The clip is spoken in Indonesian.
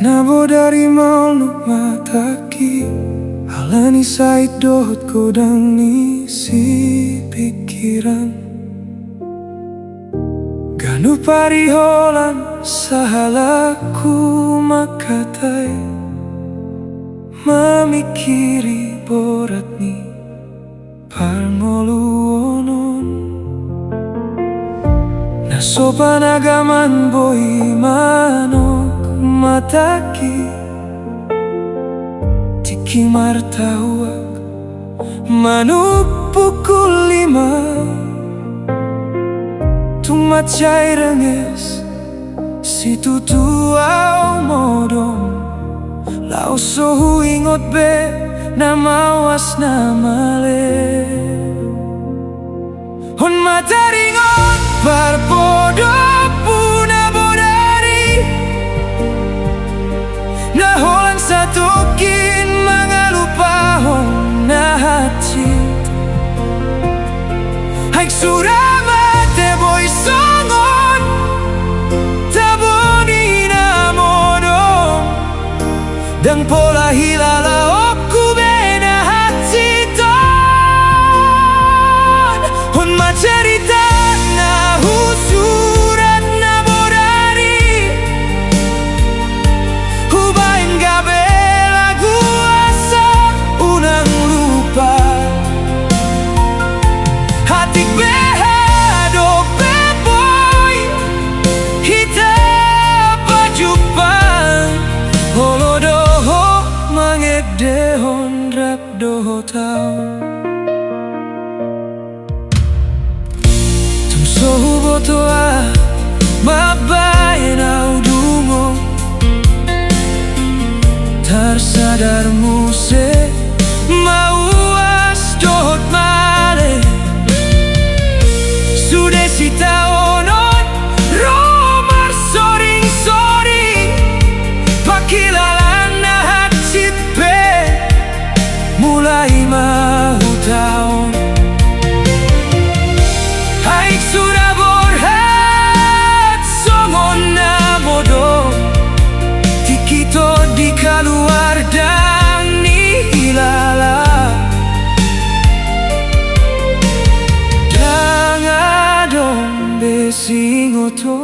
Nabo dari mauluk mataki Alani sait dohot kodang isi pikiran Ganu pariholan sahalaku makatai Memikiri borat ni parngoluonon Nasopan agaman boi manok mataki Tiki martahuak manuk pukul 5 Tumacay renges si tutuaw modong Lao so ingot be na mawas na male Hon mataringot barbodo puna bodari Naholan sa tukin mga lupahon na hatid Haik surama te boy songon Taboni na modong Dang pola hilala okku bena hatiton Hon macerita na husurat na bodari Hubain gabe lagu asap unang lupa Hatik behado beboy Hita pajupan Holodoho mangedehon rap doho tau Tumsohu botoa mabain au dungo Tersadar muse mauas dohot male Sudah sita onon romar soring-soring Pakilalan na hatsit pe mulai mahu taon Haik sudah borhat songon na bodoh Tikito di kaluar dan ni ilala Dangadong besingoto